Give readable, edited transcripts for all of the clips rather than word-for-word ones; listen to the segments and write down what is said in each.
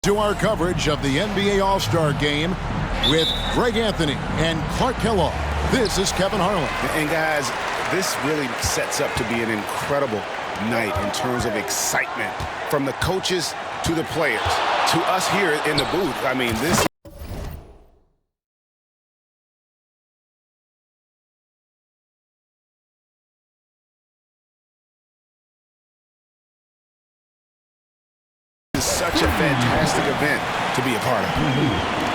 To our coverage of the NBA All-Star Game with Greg Anthony and Clark Kellogg. This is Kevin Harlan. And guys, this really sets up to be an incredible night in terms of excitement from the coaches to the players to us here in the booth. I mean, this is such a fantastic event to be a part of.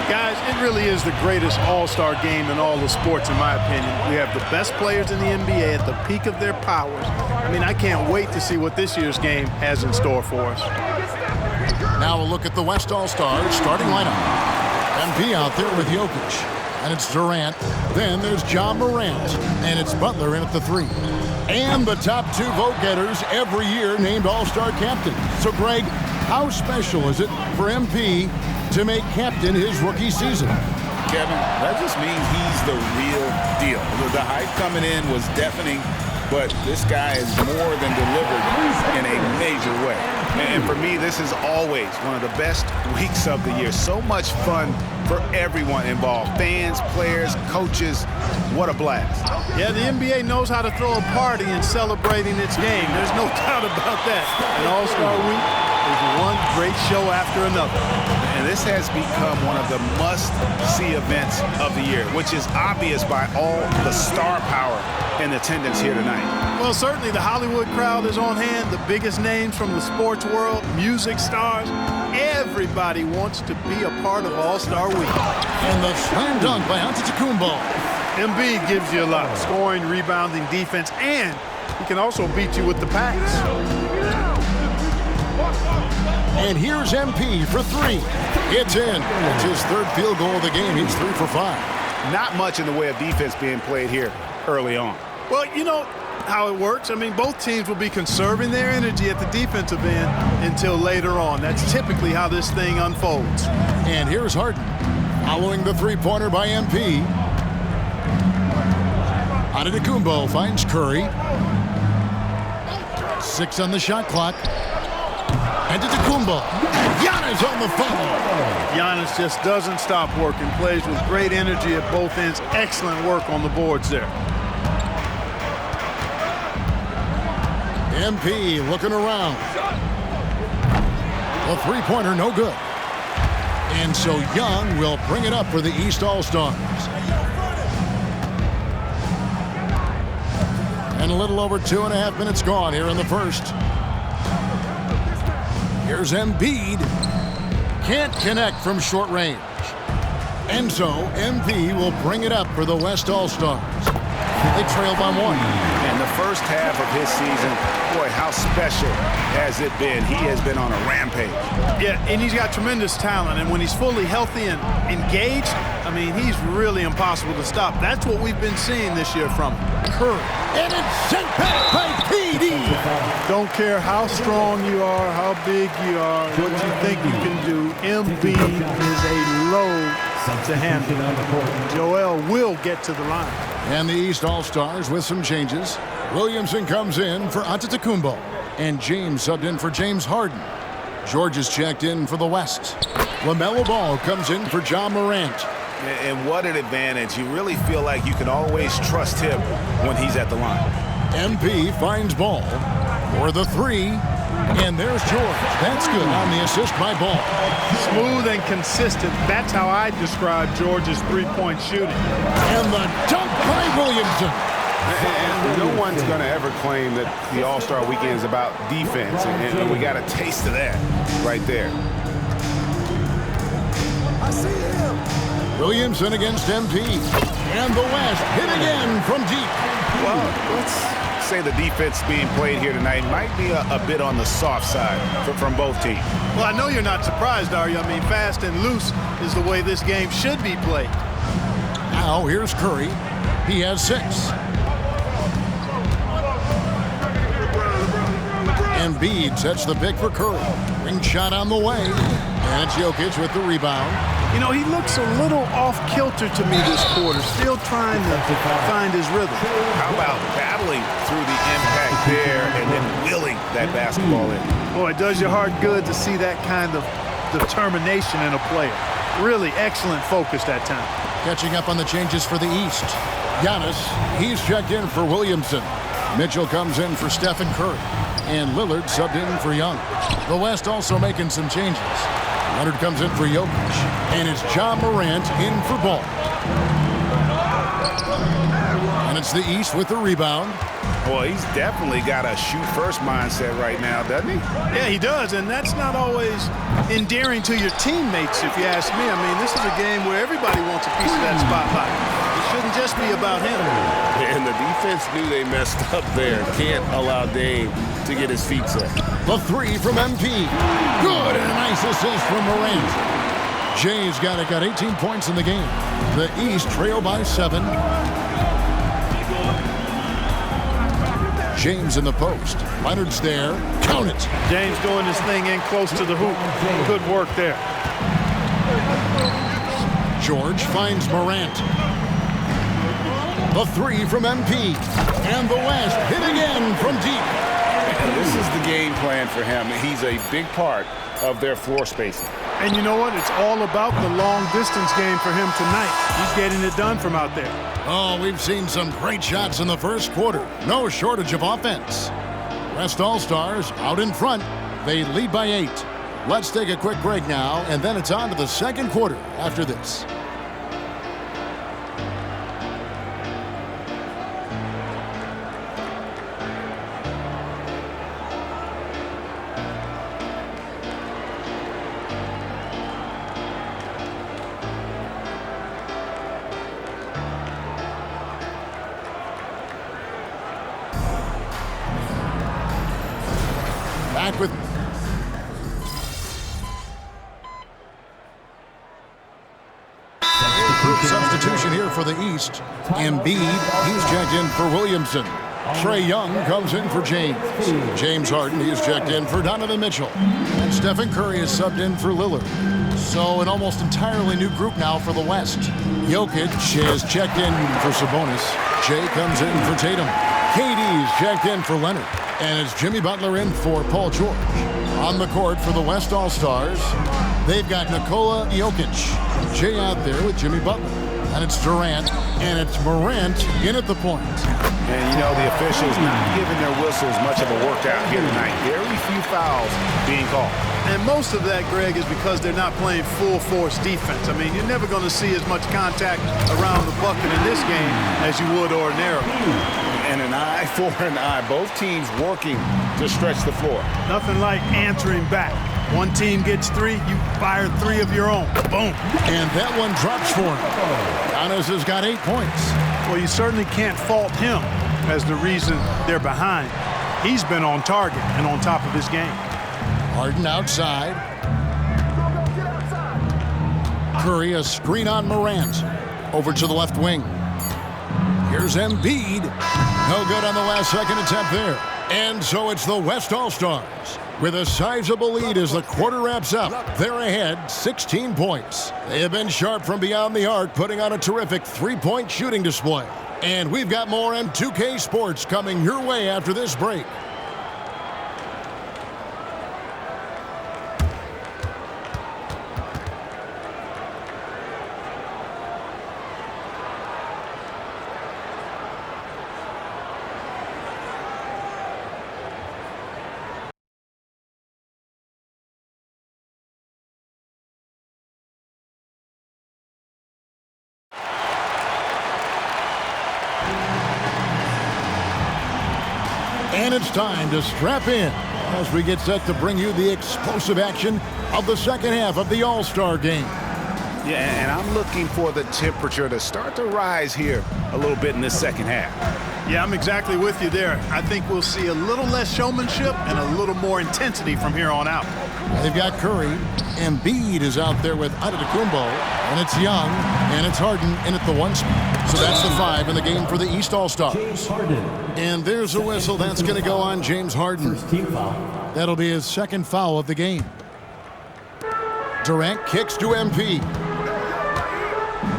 Guys, it really is the greatest all-star game in all the sports, in my opinion. We have the best players in the NBA at the peak of their powers. I mean, I can't wait to see what this year's game has in store for us. Now a look at the West All-Stars starting lineup. MP out there with Jokic. And it's Durant. Then there's John Morant. And it's Butler in at the 3. And the top 2 vote-getters every year named All-Star captain. So, Greg, how special is it for MP to make captain his rookie season? Kevin, that just means he's the real deal. The hype coming in was deafening, but this guy is more than delivered in a major way. And for me, this is always one of the best weeks of the year. So much fun for everyone involved. Fans, players, coaches. What a blast. Yeah, the NBA knows how to throw a party in celebrating its game. There's no doubt about that. An All-Star Week is one great show after another. And this has become one of the must-see events of the year, which is obvious by all the star power in attendance here tonight. Well, certainly the Hollywood crowd is on hand, the biggest names from the sports world, music stars. Everybody wants to be a part of All-Star Week. And the slam dunk by Antetokounmpo. Embiid gives you a lot, scoring, rebounding, defense, and he can also beat you with the pass. And here's MP for 3. It's in. It's his 3rd field goal of the game. He's 3 for 5. Not much in the way of defense being played here early on. Well, you know how it works. I mean, both teams will be conserving their energy at the defensive end until later on. That's typically how this thing unfolds. And here's Harden following the 3-pointer by MP. Antetokounmpo finds Curry. 6 on the shot clock. Antetokounmpo. Giannis on the foul. Giannis just doesn't stop working. Plays with great energy at both ends. Excellent work on the boards there. MP looking around. The 3-pointer no good. And so Young will bring it up for the East All-Stars. And a little over 2.5 minutes gone here in the first. Here's Embiid. Can't connect from short range. And so MP will bring it up for the West All-Stars. They trail by 1. And the first half of his season, boy, how special has it been? He has been on a rampage. Yeah, and he's got tremendous talent. And when he's fully healthy and engaged, I mean, he's really impossible to stop. That's what we've been seeing this year from him. Curry. And it's sent back by KD. Don't care how strong you are, how big you are, what you think you can do. Embiid is a load to handle. Joel will get to the line. And the East All-Stars with some changes. Williamson comes in for Antetokounmpo. And James subbed in for James Harden. George is checked in for the West. LaMelo Ball comes in for John Morant. And what an advantage. You really feel like you can always trust him when he's at the line. MP finds Ball for the 3. And there's George. That's good on the assist by Ball. Smooth and consistent. That's how I describe George's three-point shooting. And the dunk by Williamson. And no one's going to ever claim that the All-Star Weekend is about defense. And we got a taste of that right there. I see him. Williamson against MP. And the West hit again from deep. Well, let's say the defense being played here tonight might be a bit on the soft side from both teams. Well, I know you're not surprised, are you? I mean, fast and loose is the way this game should be played. Now here's Curry. He has 6. Embiid sets the pick for Curry. Ring shot on the way. And it's Jokic with the rebound. You know, he looks a little off-kilter to me this quarter, still trying to find his rhythm. How about battling through the impact there and then willing that basketball in? Boy, it does your heart good to see that kind of determination in a player. Really excellent focus that time. Catching up on the changes for the East. Giannis, he's checked in for Williamson. Mitchell comes in for Stephen Curry. And Lillard subbed in for Young. The West also making some changes. Leonard comes in for Jokic. And it's John Morant in for Ball. And it's the East with the rebound. Well, he's definitely got a shoot-first mindset right now, doesn't he? Yeah, he does, and that's not always endearing to your teammates, if you ask me. I mean, this is a game where everybody wants a piece of that spotlight. It shouldn't just be about him. And the defense knew they messed up there. Can't allow Dame to get his feet set. The three from MP. Good, and a nice assist from Morant. Jay's got 18 points in the game. The East trail by 7. James in the post. Leonard's there. Count it. James doing his thing in close to the hoop. Good work there. George finds Morant. The three from MP. And the West hit again from deep. And this is the game plan for him. He's a big part of their floor spacing. And you know what? It's all about the long-distance game for him tonight. He's getting it done from out there. Oh, we've seen some great shots in the first quarter. No shortage of offense. West All-Stars out in front. They lead by 8. Let's take a quick break now, and then it's on to the second quarter after this. Back with substitution here for the East. Embiid, he's checked in for Williamson. Trae Young comes in for James. James Harden, he's checked in for Donovan Mitchell. And Stephen Curry is subbed in for Lillard. So an almost entirely new group now for the West. Jokic is checked in for Sabonis. Jay comes in for Tatum. KD's checked in for Leonard. And it's Jimmy Butler in for Paul George. On the court for the West All-Stars, they've got Nikola Jokic. Jay out there with Jimmy Butler. And it's Durant, and it's Morant in at the point. And, you know, the officials not giving their whistles much of a workout here tonight. Very few fouls being called. And most of that, Greg, is because they're not playing full-force defense. I mean, you're never going to see as much contact around the bucket in this game as you would ordinarily. And an eye for an eye. Both teams working to stretch the floor. Nothing like answering back. One team gets 3, you fire 3 of your own. Boom. And that one drops for him. Giannis has got 8 points. Well, you certainly can't fault him as the reason they're behind. He's been on target and on top of his game. Harden outside. Curry, a screen on Morant. Over to the left wing. Here's Embiid. No good on the last second attempt there. And so it's the West All-Stars with a sizable lead as the quarter wraps up. They're ahead 16 points. They have been sharp from beyond the arc, putting on a terrific three-point shooting display. And we've got more M2K Sports coming your way after this break. And it's time to strap in as we get set to bring you the explosive action of the second half of the All-Star game. Yeah, and I'm looking for the temperature to start to rise here a little bit in this second half. Yeah, I'm exactly with you there. I think we'll see a little less showmanship and a little more intensity from here on out. They've got Curry. Embiid is out there with Antetokounmpo. And it's Young. And it's Harden in at the 1 spot. So that's the 5 in the game for the East All-Stars. And there's a whistle that's going to go on James Harden. That'll be his second foul of the game. Durant kicks to MP.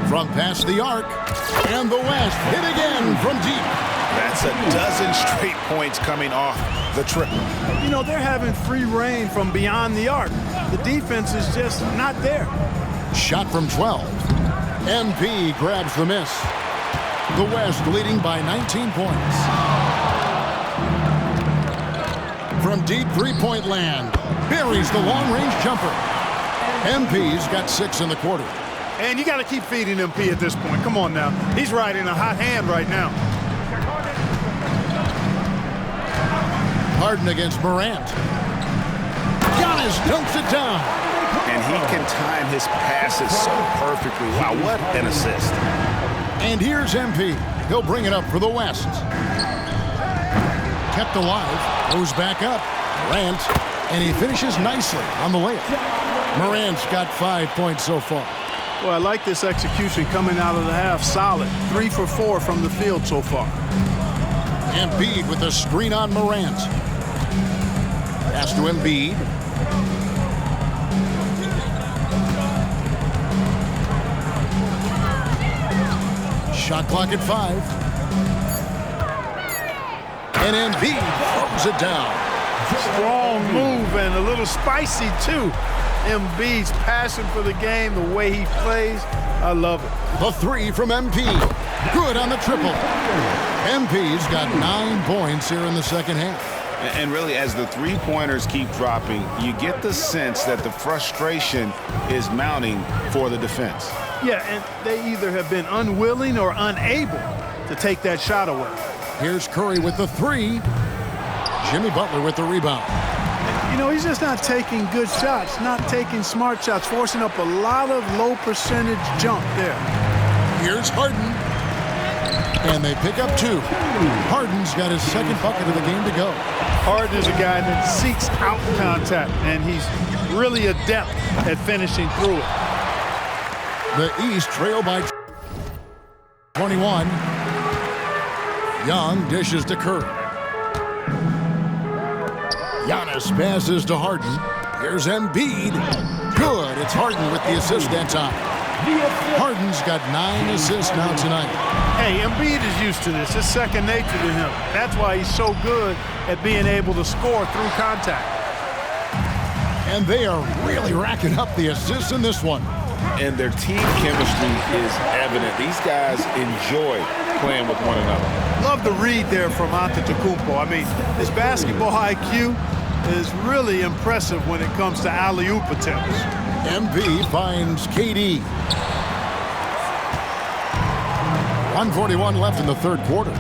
From past the arc. And the West hit again from deep. That's a dozen straight points coming off the triple. You know, they're having free reign from beyond the arc. The defense is just not there. Shot from 12. MP grabs the miss. The West leading by 19 points. From deep three-point land, buries the long-range jumper. MP's got 6 in the quarter. And you got to keep feeding MP at this point. Come on now. He's riding a hot hand right now. Harden against Morant. Giannis dunks it down. And he can time his passes so perfectly. Wow, what an assist. And here's MP. He'll bring it up for the West. Kept alive, goes back up. Morant, and he finishes nicely on the layup. Morant's got 5 points so far. Well, I like this execution coming out of the half. Solid. 3 for 4 from the field so far. Embiid with a screen on Morant. Pass to Embiid. Shot clock at 5. And Embiid throws it down. Strong move and a little spicy, too. Embiid's passion for the game, the way he plays, I love it. The 3 from MP. Good on the triple. MP's got 9 points here in the second half. And really, as the three-pointers keep dropping, you get the sense that the frustration is mounting for the defense. Yeah, and they either have been unwilling or unable to take that shot away. Here's Curry with the 3. Jimmy Butler with the rebound. You know, he's just not taking good shots, not taking smart shots, forcing up a lot of low percentage jump there. Here's Harden. And they pick up 2. Harden's got his second bucket of the game to go. Harden is a guy that seeks out contact, and he's really adept at finishing through it. The East trail by 21. Young dishes to Curry. Giannis passes to Harden. Here's Embiid. Good. It's Harden with the assist that time. Harden's got 9 assists now tonight. Hey, Embiid is used to this. It's second nature to him. That's why he's so good at being able to score through contact. And they are really racking up the assists in this one. And their team chemistry is evident. These guys enjoy playing with one another. Love the read there from Antetokounmpo. I mean, his basketball IQ is really impressive when it comes to alley-oop attempts. MP finds KD. 1:41 left in the third quarter.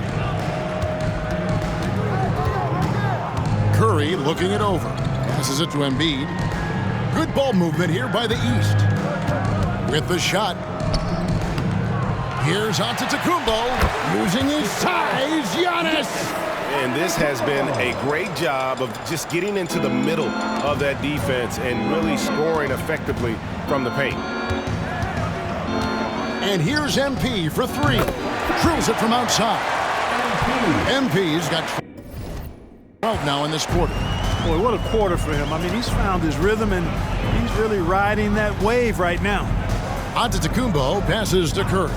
Curry looking it over. Passes it to Embiid. Good ball movement here by the East. With the shot. Here's Antetokounmpo using his size. Giannis! And this has been a great job of just getting into the middle of that defense and really scoring effectively from the paint. And here's MP for 3. Drills it from outside. MP's got 12 now in this quarter. Boy, what a quarter for him. I mean, he's found his rhythm, and he's really riding that wave right now. Antetokounmpo passes to Curry.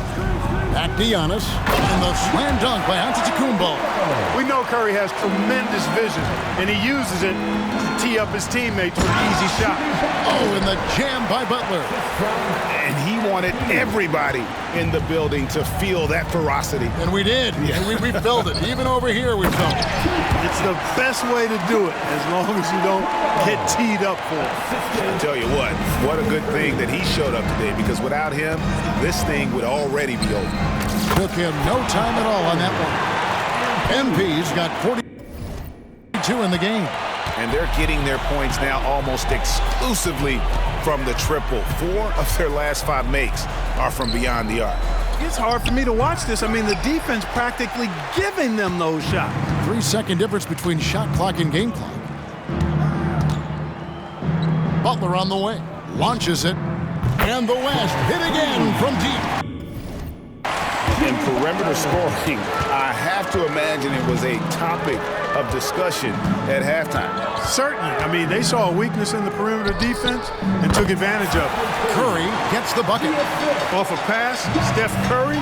Back to Giannis. And the slam dunk by Antetokounmpo. We know Curry has tremendous vision, and he uses it to tee up his teammates for easy shots. Oh, and the jam by Butler. And he wanted everybody in the building to feel that ferocity. And we did. And we felt it. Even over here, we felt it. It's the best way to do it, as long as you don't get teed up for it. I tell you what a good thing that he showed up today, because without him, this thing would already be over. Took him no time at all on that one. MP's got 42 in the game. And they're getting their points now almost exclusively from the triple. 4 of their last 5 makes are from beyond the arc. It's hard for me to watch this. I mean, the defense practically giving them those shots. 3-second difference between shot clock and game clock. Butler on the way. Launches it. And the West hit again from deep. And perimeter scoring, I have to imagine it was a topic of discussion at halftime. Certainly. I mean, they saw a weakness in the perimeter defense and took advantage of it. Curry gets the bucket. Off a pass, Steph Curry,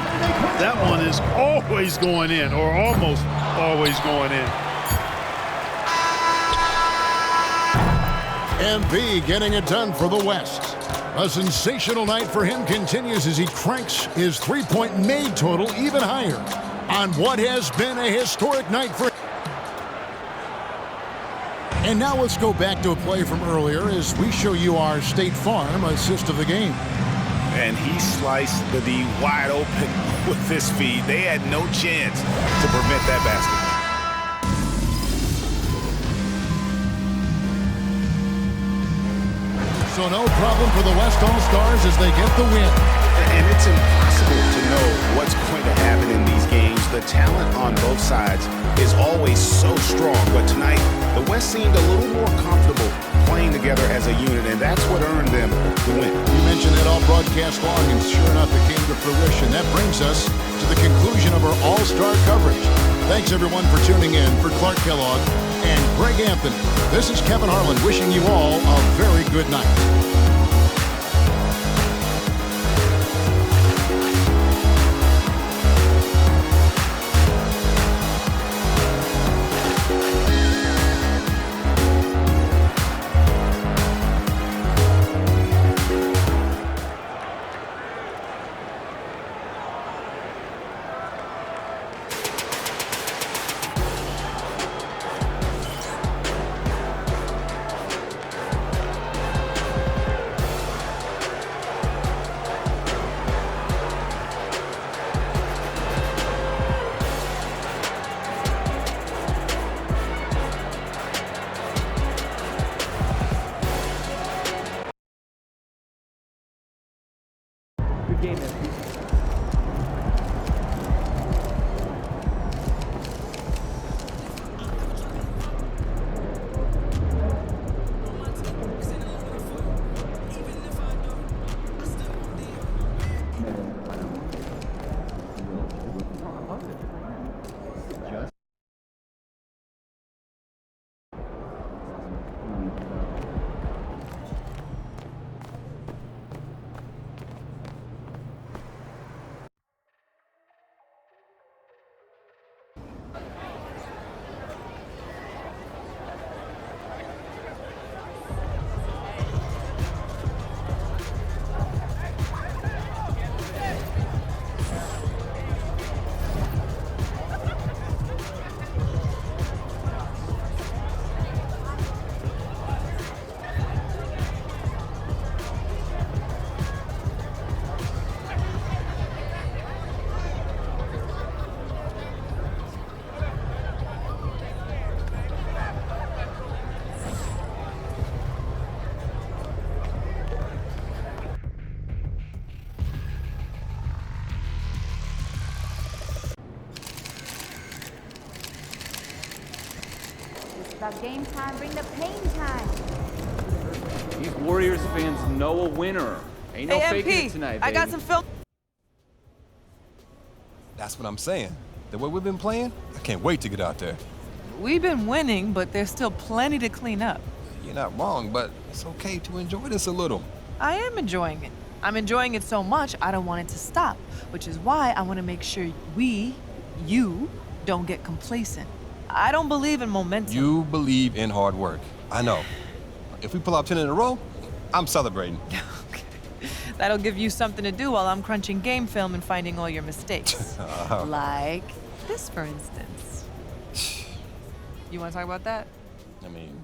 that one is always going in, or almost always going in. Embiid getting it done for the West. A sensational night for him continues as he cranks his three-point made total even higher on what has been a historic night for him. And now let's go back to a play from earlier as we show you our State Farm assist of the game. And he sliced the D wide open with his feed. They had no chance to prevent that basket. So no problem for the West All-Stars as they get the win. And it's impossible to know what's going to happen in these games. The talent on both sides is always so strong. But tonight, the West seemed a little more comfortable playing together as a unit, and that's what earned them the win. You mentioned that all broadcast long, and sure enough, it came to fruition. That brings us to the conclusion of our All-Star coverage. Thanks, everyone, for tuning in. For Clark Kellogg and Greg Anthony, this is Kevin Harlan wishing you all a very good night. About game time, bring the pain time. These Warriors fans know a winner. Ain't no faking it tonight, baby. I got some film. That's what I'm saying. The way we've been playing, I can't wait to get out there. We've been winning, but there's still plenty to clean up. You're not wrong, but it's okay to enjoy this a little. I am enjoying it. I'm enjoying it so much, I don't want it to stop, which is why I want to make sure you, don't get complacent. I don't believe in momentum. You believe in hard work. I know. If we pull out 10 in a row, I'm celebrating. Okay. That'll give you something to do while I'm crunching game film and finding all your mistakes. Like this, for instance. You want to talk about that? I mean...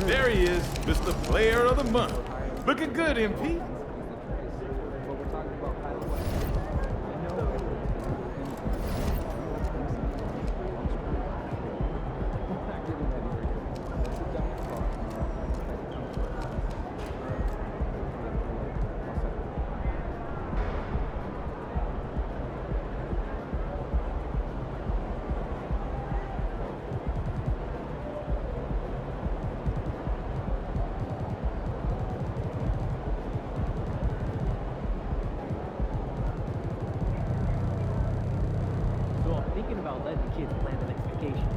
There he is, Mr. Player of the Month. Looking good, MP. Thinking about letting the kids plan the next vacation.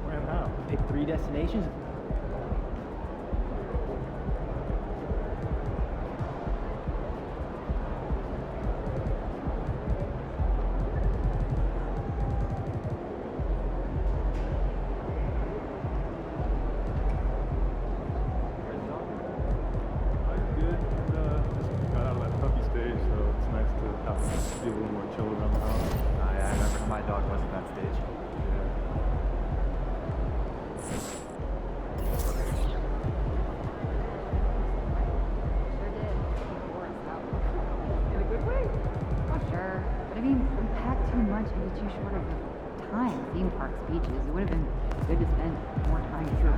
Plan how? Pick 3 destinations. Too short of time. Theme parks, beaches. It would have been good to spend more time here.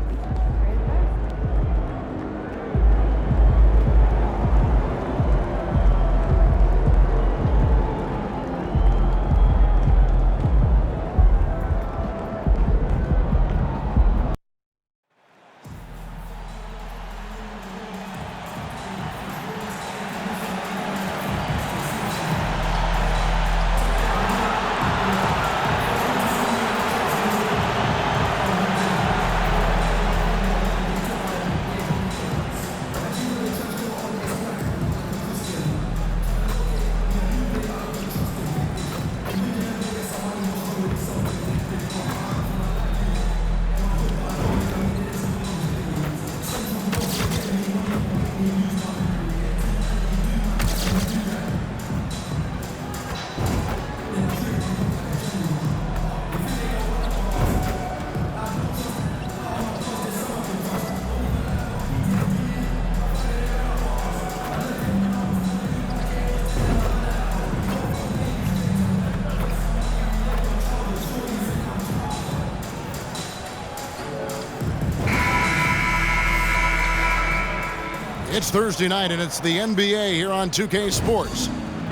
It's Thursday night, and it's the NBA here on 2K Sports.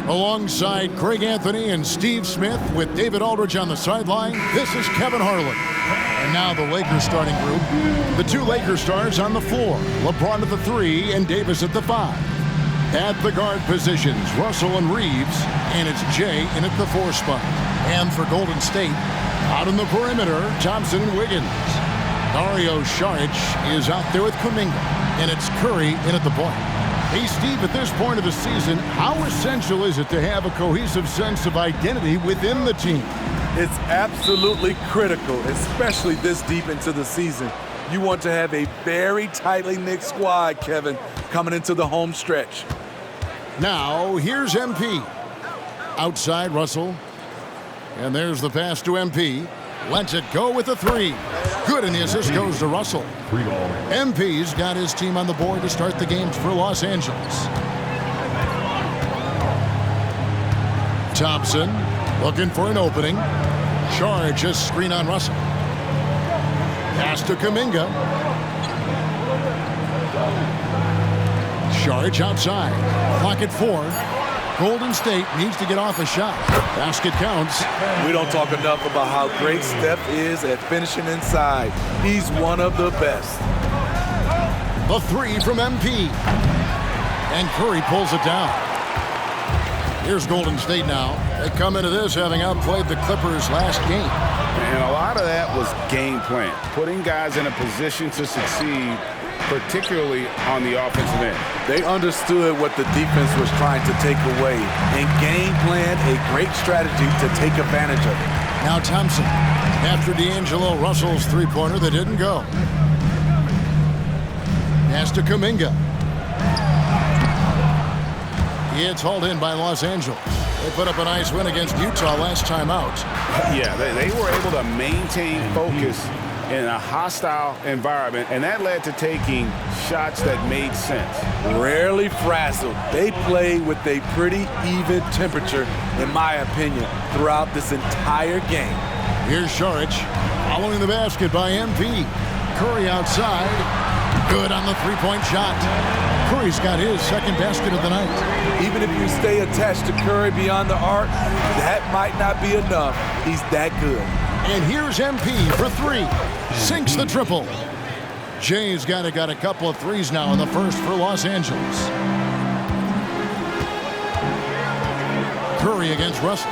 Alongside Craig Anthony and Steve Smith with David Aldridge on the sideline, this is Kevin Harlan. And now the Lakers starting group. The 2 Lakers stars on the floor. LeBron at the 3 and Davis at the 5. At the guard positions, Russell and Reeves, and it's Jay in at the 4 spot. And for Golden State, out on the perimeter, Thompson and Wiggins. Dario Saric is out there with Kuminga, and it's Curry in at the point. Hey, Steve, at this point of the season, how essential is it to have a cohesive sense of identity within the team? It's absolutely critical, especially this deep into the season. You want to have a very tightly knit squad, Kevin, coming into the home stretch. Now, here's MP. Outside, Russell. And there's the pass to MP. Lets it go with the 3. Good, and the assist goes to Russell. MP's got his team on the board to start the games for Los Angeles. Thompson looking for an opening. Charge a screen on Russell. Pass to Kuminga. Saric outside. Clock at 4. Golden State needs to get off a shot. Basket counts. We don't talk enough about how great Steph is at finishing inside. He's one of the best. The 3 from MP. And Curry pulls it down. Here's Golden State now. They come into this having outplayed the Clippers last game. And a lot of that was game plan, putting guys in a position to succeed, particularly on the offensive end. They understood what the defense was trying to take away and game planned a great strategy to take advantage of it. Now Thompson, after D'Angelo Russell's three-pointer that didn't go. Pass to Kuminga. It's hauled in by Los Angeles. They put up a nice win against Utah last time out. Yeah, they were able to maintain focus in a hostile environment, and that led to taking shots that made sense. Rarely frazzled. They play with a pretty even temperature, in my opinion, throughout this entire game. Here's Saric following the basket by MP. Curry outside. Good on the three-point shot. Curry's got his second basket of the night. Even if you stay attached to Curry beyond the arc, that might not be enough. He's that good. And here's MP for 3. Sinks the triple. Jay's got a couple of threes now in the first for Los Angeles. Curry against Russell.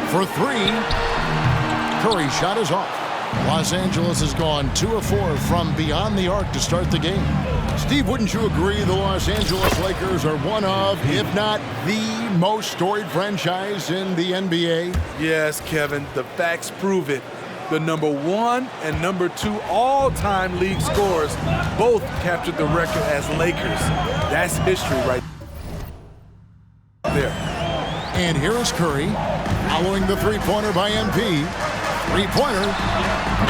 For 3. Curry's shot is off. Los Angeles has gone 2 of 4 from beyond the arc to start the game. Steve, wouldn't you agree the Los Angeles Lakers are one of, if not the most storied franchise in the NBA? Yes, Kevin, the facts prove it. The number 1 and number 2 all-time league scorers both captured the record as Lakers. That's history right there. And here is Curry following the three-pointer by MP. Three-pointer,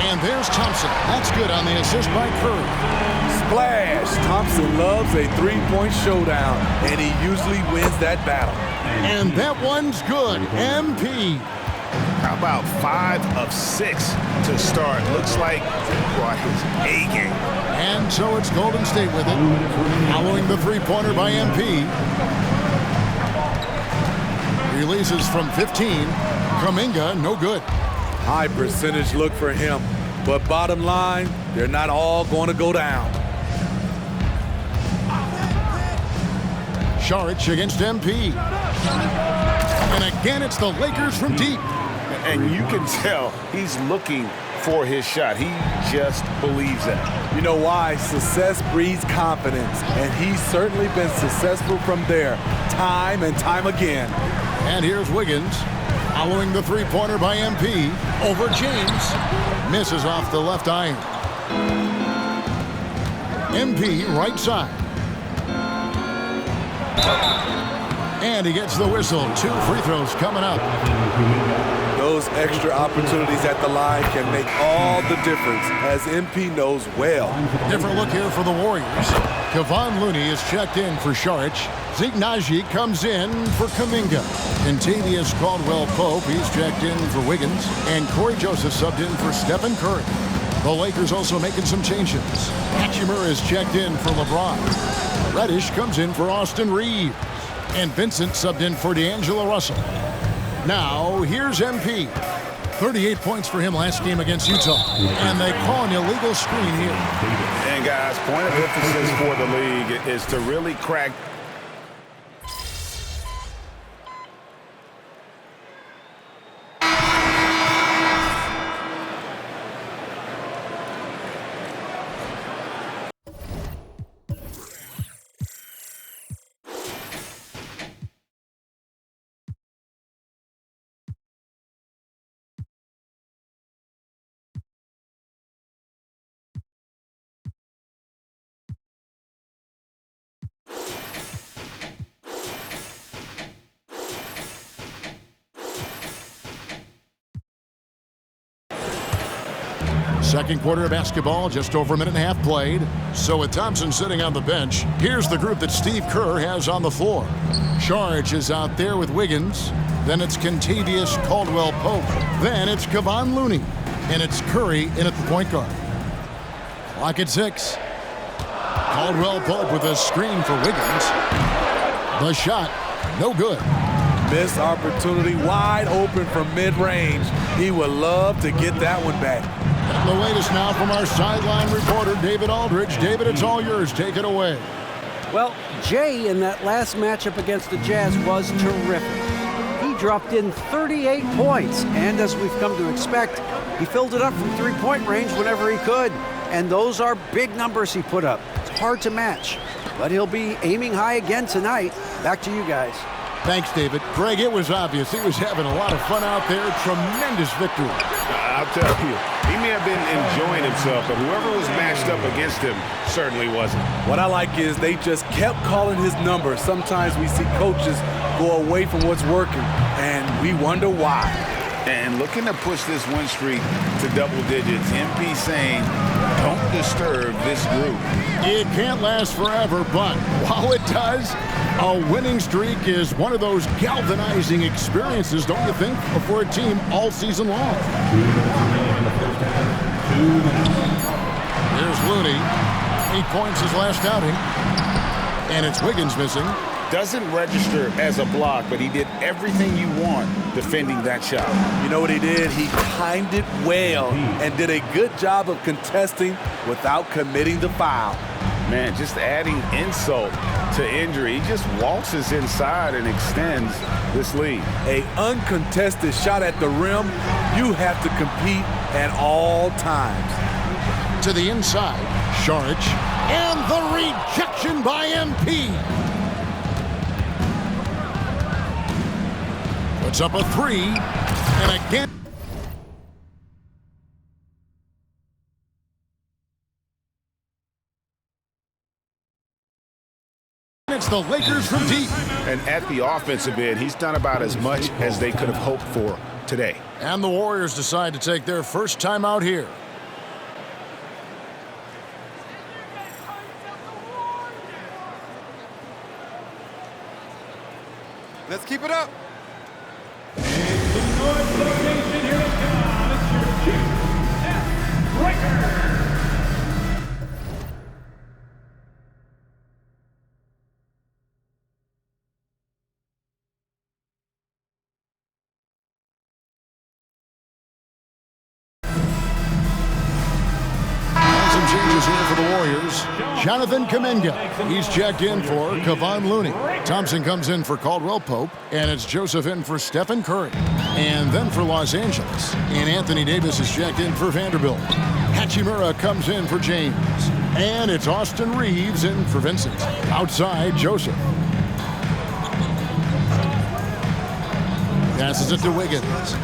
and there's Thompson. That's good on the assist by Curry. Splash! Thompson loves a three-point showdown, and he usually wins that battle. And that one's good. MP. How about 5 of 6 to start? Looks like brought his A game. And so it's Golden State with it. Following the three-pointer by MP. Releases from 15. Kuminga, no good. High percentage look for him. But bottom line, they're not all going to go down. Saric against MP. And again, it's the Lakers from deep. And you can tell he's looking for his shot. He just believes that. You know why? Success breeds confidence. And he's certainly been successful from there, time and time again. And here's Wiggins. Following the three-pointer by MP. Over James. Misses off the left iron. MP right side. And he gets the whistle. 2 free throws coming up. Those extra opportunities at the line can make all the difference, as MP knows well. Different look here for the Warriors. Kevon Looney is checked in for Saric. Zeke Naji comes in for Kuminga. Kentavious Caldwell-Pope, he's checked in for Wiggins. And Corey Joseph subbed in for Stephen Curry. The Lakers also making some changes. Hachimura is checked in for LeBron. Reddish comes in for Austin Reeves. And Vincent subbed in for D'Angelo Russell. Now, here's MP. 38 points for him last game against Utah. And they call an illegal screen here. And guys, point of emphasis for the league is to really crack. Second quarter of basketball, just over a minute and a half played. So with Thompson sitting on the bench, here's the group that Steve Kerr has on the floor. Saric is out there with Wiggins. Then it's Kentavious Caldwell-Pope. Then it's Kevon Looney. And it's Curry in at the point guard. Clock at 6. Caldwell Pope with a screen for Wiggins. The shot, no good. Missed opportunity, wide open from mid-range. He would love to get that one back. And the latest now from our sideline reporter, David Aldridge. David, it's all yours. Take it away. Well, Jay in that last matchup against the Jazz was terrific. He dropped in 38 points, and as we've come to expect, he filled it up from three-point range whenever he could. And those are big numbers he put up. It's hard to match, but he'll be aiming high again tonight. Back to you guys. Thanks, David. Greg, it was obvious. He was having a lot of fun out there. Tremendous victory. I'll tell you, he may have been enjoying himself, but whoever was matched up against him certainly wasn't. What I like is they just kept calling his number. Sometimes we see coaches go away from what's working, and we wonder why. And looking to push this win streak to double digits, MP saying, don't disturb this group. It can't last forever, but while it does, a winning streak is one of those galvanizing experiences, don't you think, for a team all season long. Here's Looney. 8 points his last outing. And it's Wiggins missing. Doesn't register as a block, but he did everything you want defending that shot. You know what he did? He timed it well and did a good job of contesting without committing the foul. Man, just adding insult to injury. He just waltzes inside and extends this lead. A uncontested shot at the rim, you have to compete at all times. To the inside, Saric, and the rejection by MP. Puts up a 3, and again. It's the Lakers from deep. And at the offensive end, he's done about as much as they could have hoped for today. And the Warriors decide to take their first time out here. Let's keep it up. Some changes here for the Warriors. Jonathan Kuminga. He's checked in for Kevon Looney. Thompson comes in for Caldwell Pope, and it's Joseph in for Stephen Curry. And then for Los Angeles, and Anthony Davis is checked in for Vanderbilt. Hachimura comes in for James. And it's Austin Reeves in for Vincent. Outside, Joseph. Passes it to Wiggins.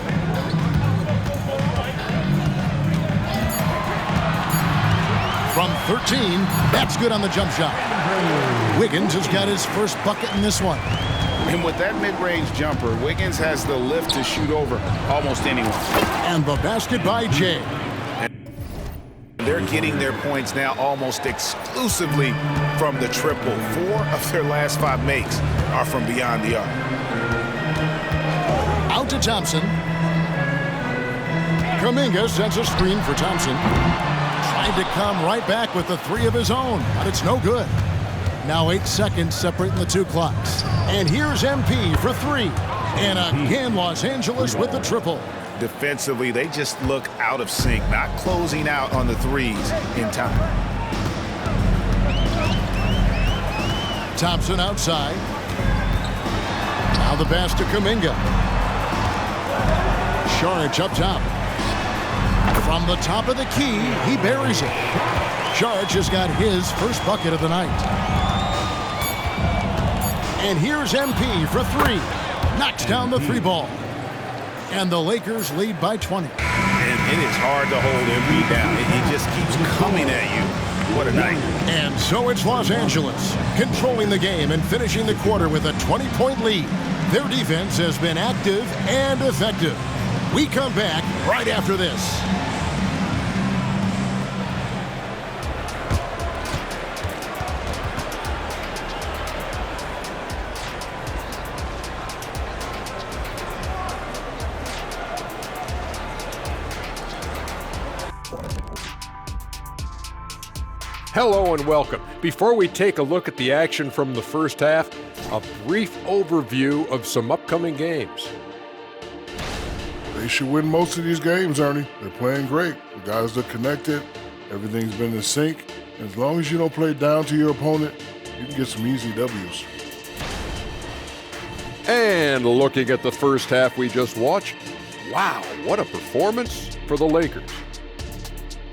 From 13, that's good on the jump shot. Wiggins has got his first bucket in this one. And with that mid-range jumper, Wiggins has the lift to shoot over almost anyone. And the basket by Jay. And they're getting their points now almost exclusively from the triple. 4 of their last 5 makes are from beyond the arc. Out to Thompson. Kuminga sends a screen for Thompson. Tried to come right back with the 3 of his own, but it's no good. Now 8 seconds separating the 2 clocks. And here's MP for 3. And again, Los Angeles with the triple. Defensively, they just look out of sync, not closing out on the 3s in time. Thompson outside. Now the pass to Kuminga. Saric up top. From the top of the key, he buries it. Saric has got his first bucket of the night. And here's MP for 3. Knocks down the 3 ball. And the Lakers lead by 20. And it is hard to hold MP down. He just keeps coming at you. What a night. And so it's Los Angeles controlling the game and finishing the quarter with a 20-point lead. Their defense has been active and effective. We come back right after this. Hello and welcome. Before we take a look at the action from the first half, a brief overview of some upcoming games. They should win most of these games, Ernie. They're playing great. The guys are connected. Everything's been in sync. As long as you don't play down to your opponent, you can get some easy W's. And looking at the first half we just watched, wow, what a performance for the Lakers.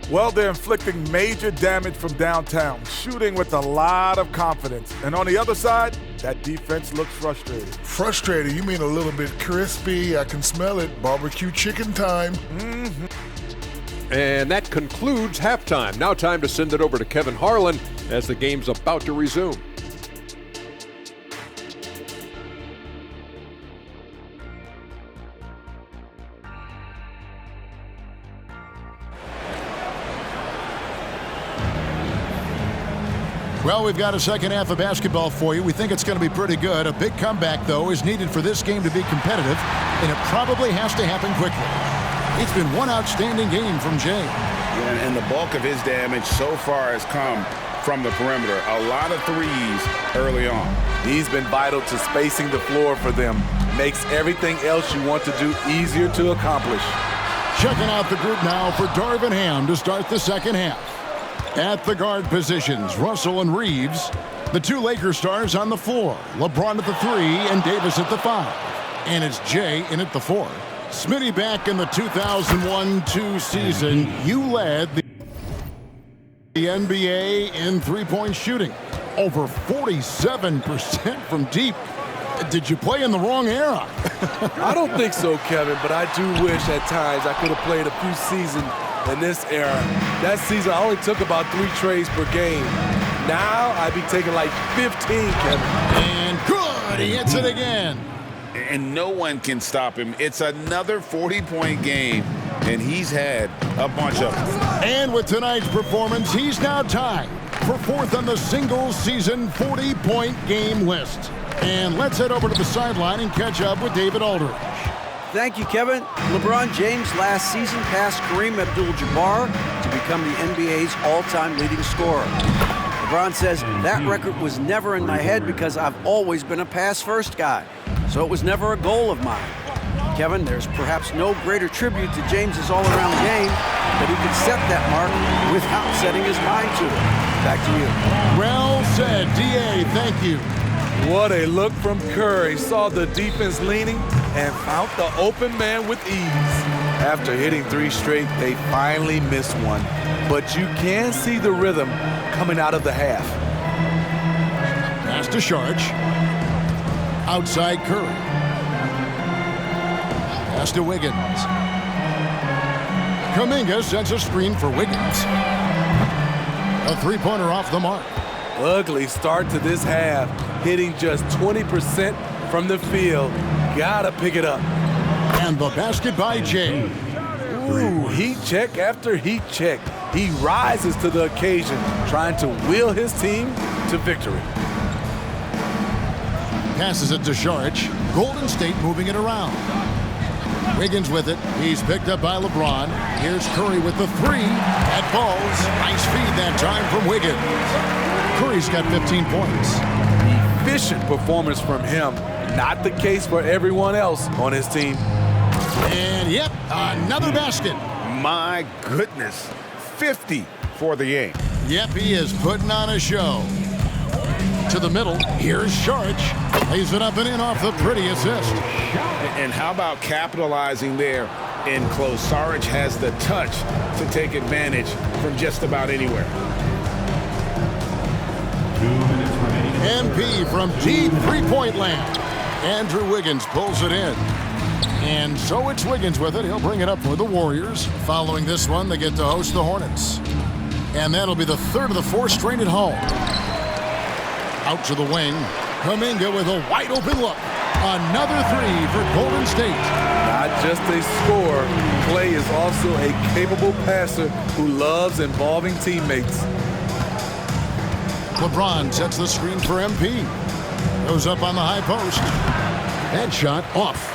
Well, they're inflicting major damage from downtown, shooting with a lot of confidence. And on the other side, that defense looks frustrated. Frustrated? You mean a little bit crispy? I can smell it. Barbecue chicken time. Mm-hmm. And that concludes halftime. Now time to send it over to Kevin Harlan as the game's about to resume. Well, we've got a second half of basketball for you. We think it's going to be pretty good. A big comeback, though, is needed for this game to be competitive, and it probably has to happen quickly. It's been one outstanding game from Jay. Yeah, and the bulk of his damage so far has come from the perimeter. A lot of threes early on. He's been vital to spacing the floor for them. Makes everything else you want to do easier to accomplish. Checking out the group now for Darvin Ham to start the second half. At the guard positions, Russell and Reeves. The two Lakers stars on the floor. LeBron at the 3 and Davis at the 5. And it's Jay in at the 4. Smitty, back in the 2001-2 season, you led the NBA in three-point shooting. Over 47% from deep. Did you play in the wrong era? I don't think so, Kevin, but I do wish at times I could have played a few seasons in this era. That season, I only took about 3 trades per game. Now, I'd be taking like 15, Kevin. And good, he hits it again. And no one can stop him. It's another 40-point game, and he's had a bunch of them. And with tonight's performance, he's now tied for 4th on the single-season 40-point game list. And let's head over to the sideline and catch up with David Aldridge. Thank you, Kevin. LeBron James last season passed Kareem Abdul-Jabbar to become the NBA's all-time leading scorer. LeBron says, that record was never in my head because I've always been a pass-first guy, so it was never a goal of mine. Kevin, there's perhaps no greater tribute to James's all-around game that he could set that mark without setting his mind to it. Back to you. Well said, D.A., thank you. What a look from Curry. Saw the defense leaning and found the open man with ease. After hitting 3 straight, they finally missed one. But you can see the rhythm coming out of the half. Pass to Sharge. Outside Curry. Pass to Wiggins. Kuminga sends a screen for Wiggins. A three-pointer off the mark. Ugly start to this half, hitting just 20% from the field. Gotta pick it up. And the basket by Jay. Ooh, heat check after heat check. He rises to the occasion, trying to wheel his team to victory. Passes it to Sharge. Golden State moving it around. Wiggins with it. He's picked up by LeBron. Here's Curry with the 3. That falls. Nice feed that time from Wiggins. Curry's got 15 points. Efficient performance from him. Not the case for everyone else on his team. And yep, another basket. My goodness. 50 for the game. Yep, he is putting on a show. To the middle. Here's Sharge. Lays it up and in off the pretty assist. And how about capitalizing there in close? Saric has the touch to take advantage from just about anywhere. MP from deep three-point land. Andrew Wiggins pulls it in. And so it's Wiggins with it. He'll bring it up for the Warriors. Following this one, they get to host the Hornets. And that'll be the 3rd of the 4 straight at home. Out to the wing. Kuminga with a wide-open look. Another 3 for Golden State. Not just a scorer, Klay is also a capable passer who loves involving teammates. LeBron sets the screen for MP. Goes up on the high post. That shot off.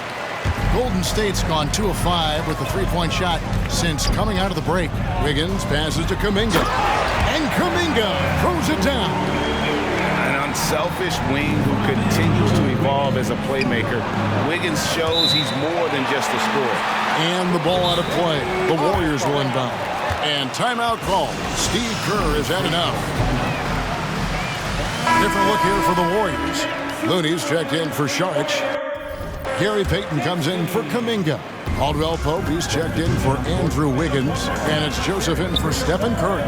Golden State's gone 2 of 5 with the three-point shot since coming out of the break. Wiggins passes to Kuminga, and Kuminga throws it down. An unselfish wing who continues to evolve as a playmaker. Wiggins shows he's more than just a scorer. And the ball out of play. The Warriors will inbound. And timeout call. Steve Kerr has had enough. Different look here for the Warriors. Looney's checked in for Saric. Gary Payton comes in for Kuminga. Caldwell Pope, he's checked in for Andrew Wiggins. And it's Joseph in for Stephen Curry.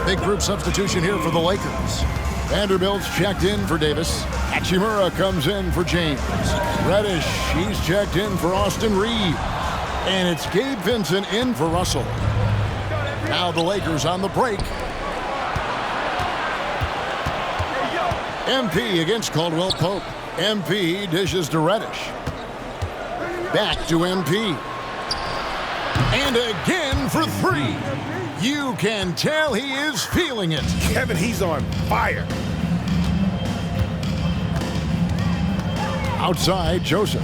Big group substitution here for the Lakers. Vanderbilt's checked in for Davis. Hachimura comes in for James. Reddish, he's checked in for Austin Reeves. And it's Gabe Vincent in for Russell. Now the Lakers on the break. MP against Caldwell Pope. MP dishes to Reddish. Back to MP. And again for three. You can tell he is feeling it. Kevin, he's on fire. Outside, Joseph.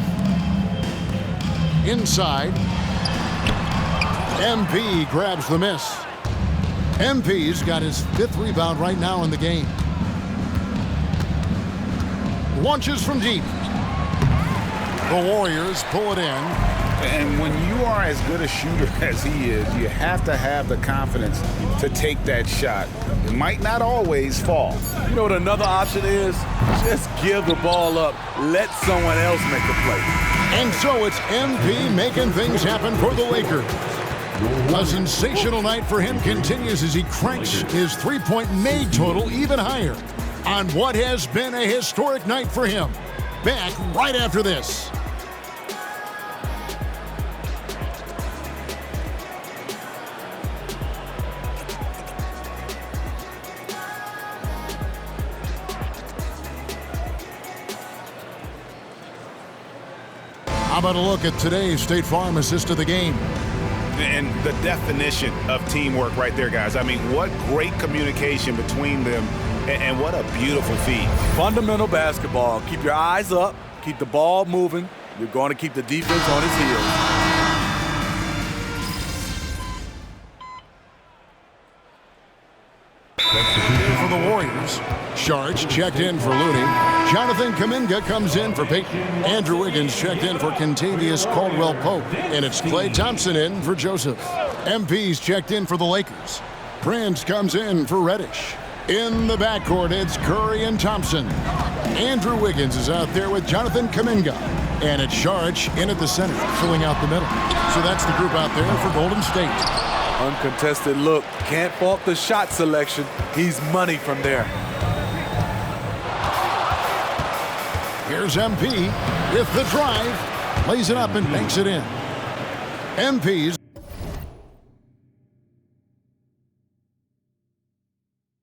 Inside. MP grabs the miss. MP's got his 5th rebound right now in the game. Launches from deep. The Warriors pull it in. And when you are as good a shooter as he is, you have to have the confidence to take that shot. It might not always fall. You know what another option is? Just give the ball up. Let someone else make a play. And so it's MP making things happen for the Lakers. A sensational night for him continues as he cranks his three-point made total even higher on what has been a historic night for him. Back right after this. How about a look at today's State Farm assist of the game? And the definition of teamwork right there, guys. I mean, what great communication between them, and what a beautiful feed. Fundamental basketball. Keep your eyes up. Keep the ball moving. You're going to keep the defense on its heels. For the Warriors, Saric checked in for Looney. Jonathan Kuminga comes in for Payton. Andrew Wiggins checked in for Kentavious Caldwell-Pope. And it's Klay Thompson in for Joseph. MP's checked in for the Lakers. Prince comes in for Reddish. In the backcourt, it's Curry and Thompson. Andrew Wiggins is out there with Jonathan Kuminga. And it's Saric in at the center, filling out the middle. So that's the group out there for Golden State. Uncontested look. Can't fault the shot selection. He's money from there. Here's MP with the drive. Lays it up and banks it in. MP's